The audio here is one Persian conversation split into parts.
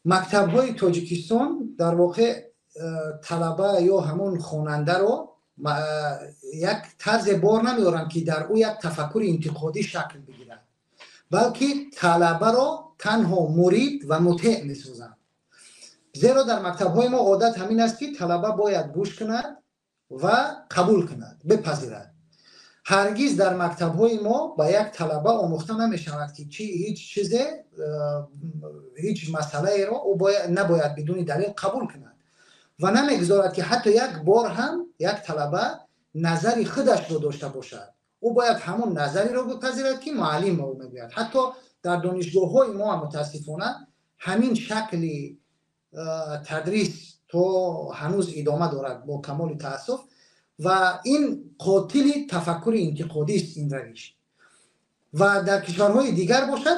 مکتب های تاجیکستان در واقع طلبه یا همون خواننده رو یک طرز بار نمیارن که در او یک تفکر انتقادی شکل بگیرد، بلکه طلبه رو تنها مرید و مطیع میسازن. زیرا در مکتب های ما عادت همین است که طلبه باید گوش کند و قبول کند، بپذیرد. هرگز در مکتب های ما با یک طلبه آموخته نمی شود که هیچ چیز، هیچ مسئله را او نباید بدون دلیل قبول کند و نمیگذارد که حتی یک بار هم یک طلبه نظری خودش رو داشته باشد. او باید همون نظری رو بپذیرد که معلم او میگوید. حتی در دانشگاه های ما متاسفانه همین شکل تدریس تو هنوز ادامه دارد با کمال تاسف و این قاتل تفکر انتقادی است این روش. و در کشورهای دیگر باشد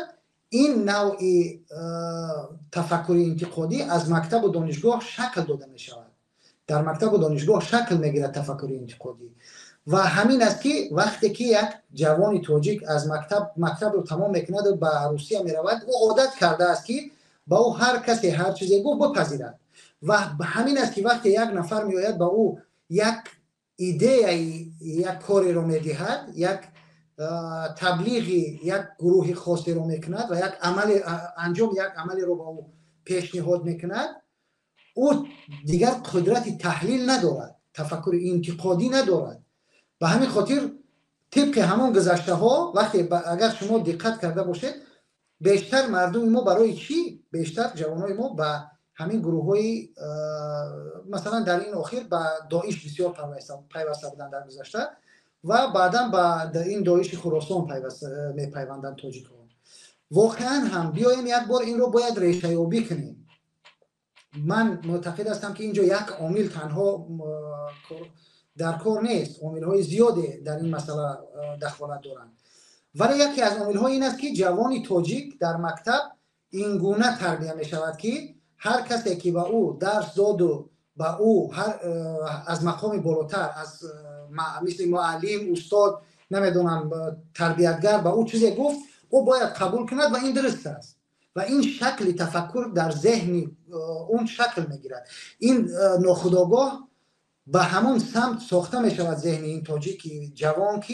این نوع تفکر انتقادی از مکتب و دانشگاه شکل داده می شود. در مکتب و دانشگاه شکل می گیرد تفکر انتقادی و همین است که وقتی که یک جوان تاجیک از مکتب رو تمام میکند و به روسیه می رود، او عادت کرده است که با او هر کسی هر چیزی گفت بپذیرد و همین است که وقتی یک نفر می آید با او یک ایده یک کاری رو می دهد، یک تبلیغی یک گروه خاصی رو میکند و یک عملی رو با او پیشنهاد میکند، او دیگر قدرت تحلیل ندارد، تفکر انتقادی ندارد. به همین خاطر طبق همون گذشته ها وقتی اگر شما دقت کرده باشید بیشتر مردم ما برای چی؟ بیشتر جوانای ما به همین گروه های مثلا در این اخیر به داعش بسیار پیوسته بودن در گذشته و بعدا با این داعش خراسان میپیوندن تاجیکان. واقعا هم بیایم یک بار این رو باید ریشه یابی کنیم. من معتقد هستم که اینجا یک عامل تنها در کار نیست، عامل های زیاده در این مسئله دخالت دارند، ولی یکی از عامل ها این است که جوانی تاجیک در مکتب این گونه تربیت می شود که هر کسی که با او درس داد و با او از مقام بالاتر از مثل معلم، استاد، نمیدونم تربیتگر با او چیزی گفت، او باید قبول کند و این درست است و این شکل تفکر در ذهن اون شکل میگیرد. این ناخودآگاه به همون سمت ساخته می شود ذهن این تاجیک جوان که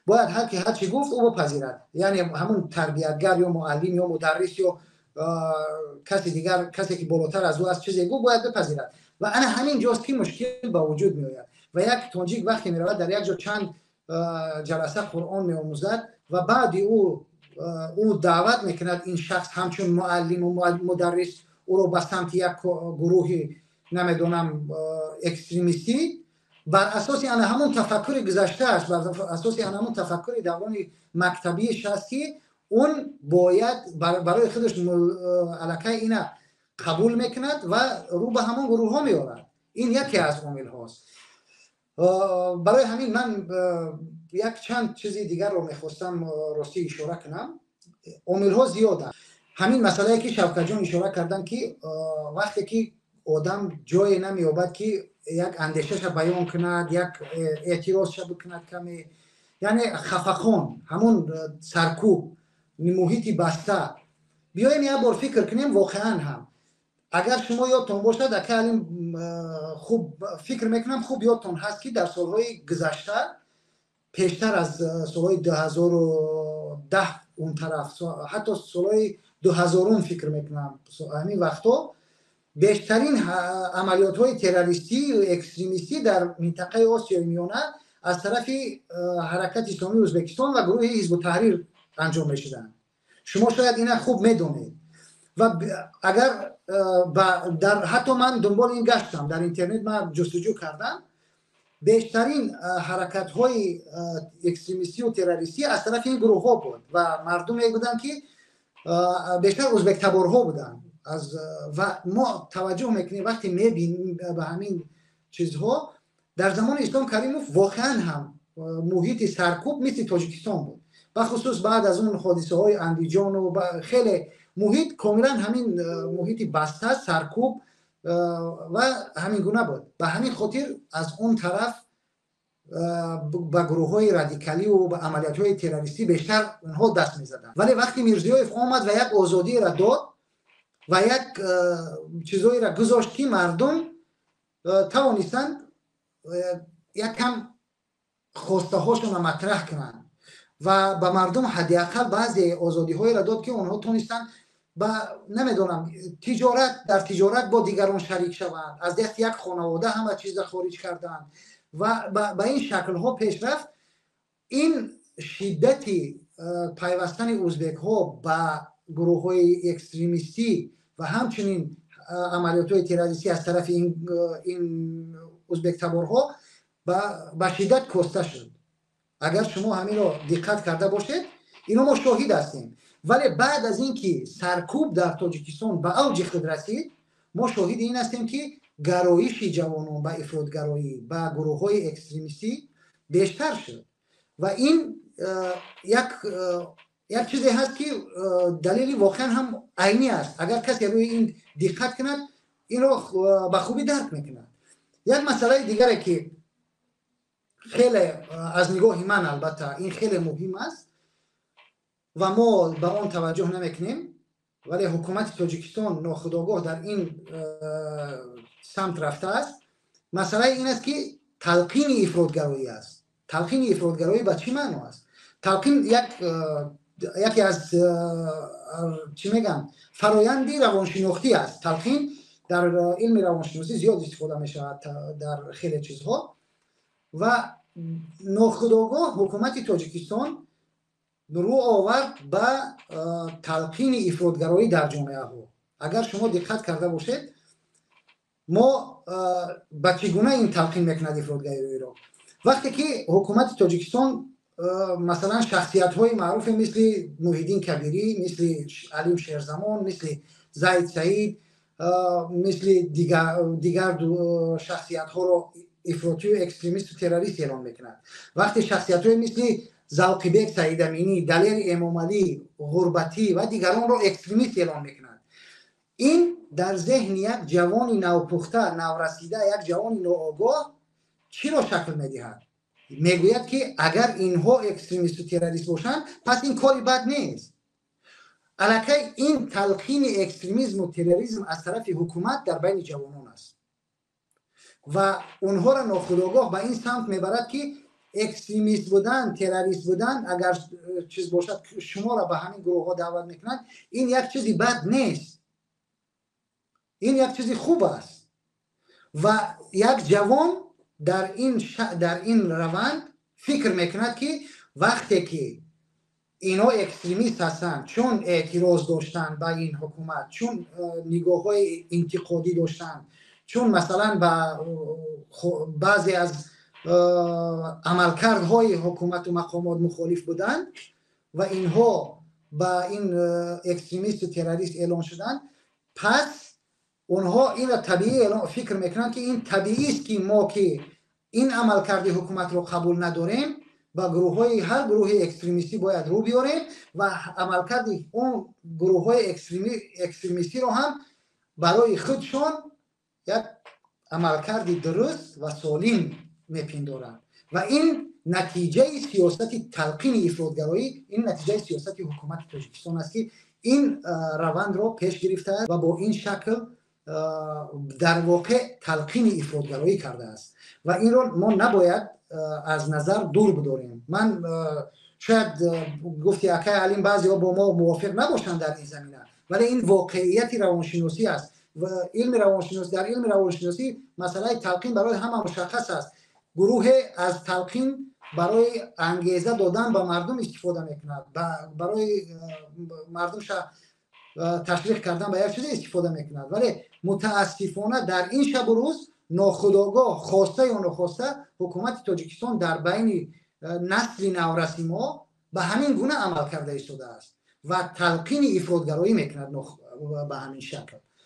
باید هر چی گفت او بپذیرد. یعنی همون تربیتگر یا معلم یا مدرس یا کسی دیگر، کسی که بالاتر از او از چیزی گفت باید بپذیرد و انا همین جاست که مشکل به وجود می آید و یک تاجیک وقتی می رود در یک جا چند جلسه قرآن می آموزد و بعد او دعوت میکند این شخص همچون معلم و مدرس او رو به سمت یک گروه نمیدونم اکستریمیستی، بر اساس همون تفکر گذشته است، بر اساس همون تفکر دوران مکتبیش است که اون باید برای خودش علاقه اینا قبول میکند و رو به همون گروه ها میارد. این یکی از عامل هاست. برای همین من یک چند چیزی دیگر رو میخواستم راستی اشاره کنم. عامل ها زیاده. همین مسئله که شوکت جان اشاره کردن که وقتی که آدم جای نمیابد که یک اندیشش بیان کند، یک اعتراضش بکند کمی، یعنی خفقان، همون سرکوب، محیطی بسته، بیایم یک بار فکر کنیم. واقعا هم اگر شما یادتون باشد اکه خوب فکر میکنم خوب یادتون هست که در سالهای گذشته پیشتر از سالهای 2010 اون طرف، حتی سالهای 2000 فکر میکنم همین وقتا بیشترین عملیات های تروریستی و اکستریمیستی در منطقه آسیای میانه از طرف حرکت اسلامی ازبکستان و گروه حزب التحریر انجام میشدن. شما شاید اینا خوب میدونید و اگر حتی من دنبال این گشتم در اینترنت، من جستجو کردم، بیشترین حرکت های اکستریمیستی و تروریستی از طرف این گروه ها بود و مردم میگفتن که بیشتر ازبک تبارها بودن. و ما توجه میکنیم وقتی میبینیم به همین چیزها در زمان اسلام کریموف واقعا هم محیط سرکوب مثل تاجیکستان بود، بخصوص بعد از اون حادثه های اندیجان و خیلی محیط کاملا همین محیط بسته سرکوب و همین گونه بود. به همین خاطر از اون طرف با گروه های رادیکالی و با عملیات های تروریستی بیشتر اونها دست می زدن. ولی وقتی میرزیوف آمد و یک آزادی را داد و یک چیزایی را گذاشت که مردم توانستند یک کم خواسته هاشون را مطرح کنند و به مردم حداقل بعضی آزادی هایی را داد که اونها تونستند با نمیدونم در تجارت با دیگران شریک شوند، از دست یک خانواده همه چیز را خارج کردند و به این شکل ها پیش رفت. این شدتی پیوستن ازبک ها به گروه های اکستریمیستی و همچنین عملیات های تروریستی از طرف این ازبک تبارها به شدت کاسته شد. اگر شما همین رو دقت کرده باشید اینو ما شاهد هستیم. ولی بعد از اینکه سرکوب در تاجیکستان به اوج خود رسید، ما شاهد این هستیم که گرایش جوانان به افراطگرایی به گروه های اکستریمیستی بیشتر شد و این یک چیزی هست که دلیلی واقعا هم عینی است. اگر کسی روی این دقت کند این رو به خوبی درک میکند. یک مسئله دیگری که خیلی از نگاه من البته این خیلی مهم است و ما به آن توجه نمیکنیم، ولی حکومت تاجیکستان ناخودآگاه در این سمت رفته است. مسئله این است که تلقین افراطگرایی است. تلقین افراطگرایی به چی معنی است؟ تلقین یکی از چی میگن فرایندی روانشناختی است. تلقین در علم روانشناسی زیاد استفاده میشه در خیلی چیزها و ناخودآگاه حکومت تاجیکستان رو آورد به تلقین افراطگرایی در جامعه ها. اگر شما دقت کرده باشید ما به چگونه این تلقین میکند افراطگرایی را؟ وقتی که حکومت تاجیکستان مثلا شخصیت های معروف مثل محیدین کبیری، مثل علیم شیرزمان، مثل زید سعید، مثل دیگر شخصیت ها را افراطی و اکستریمیست و تروریست اعلام میکند، وقتی شخصیت های مثل ذوقی سعید امینی، دلیر امام علی، غربتی و دیگران را اکستریمیست اعلام میکند، این در ذهن یک جوان نوپخته، نورسیده، یک جوان ناآگاه چی را شکل میدهد؟ میگوید که اگر اینها اکستریمیست و تروریست باشند پس این کاری بد نیست. الکی این تلقین اکستریمیسم و تروریسم از طرف حکومت در بین جوانان است و اونها را ناخودآگاه به این سمت میبرد که اکستریمیست بودن، تروریست بودن اگر چیز باشد شما را به همین گروه ها دعوت میکنند، این یک چیزی بد نیست، این یک چیزی خوب است و یک جوان در این روند فکر میکند که وقتی که اینا اکستریمیست هستند چون اعتراض داشتن به این حکومت، چون نگاه های انتقادی داشتن، چون مثلا به بعضی از عملکردهای حکومت و مقامات مخالف بودند و اینها به این اکستریمیست و تروریست اعلان شدن، پس اونها این را طبیعی فکر میکنند که این طبیعی است که ما که این عملکرد حکومت رو قبول نداریم با هر گروه اکستریمیستی باید رو بیاریم و عملکرد اون گروه های اکستریمیستی رو هم برای خودشان یک عملکرد درست و سالم میپندارند و این نتیجه سیاست تلقین افراطگرایی، این نتیجه سیاست حکومت تاجیکستان است که این روند رو پیش گرفته و با این شکل در واقع تلقین افراطگرایی کرده است و این رو ما نباید از نظر دور بداریم. من شاید گفتی اکای علیم بعضی ها با ما موافق نباشند در این زمینه، ولی این واقعیت روانشناسی است و در علم روانشناسی مسئله تلقین برای همه مشخص است. گروه از تلقین برای انگیزه دادن به مردم استفاده میکند، برای مردم تشویق کردن به یک چیز استفاده میکند، ولی متاسفانه در این شب و روز ناخودآگاه خواسته یا ناخواسته حکومت تاجیکستان در بین نسل نورسی ما به همین گونه عمل کرده ایستاده است و تلقین افراطگرایی میکند به همین شکل.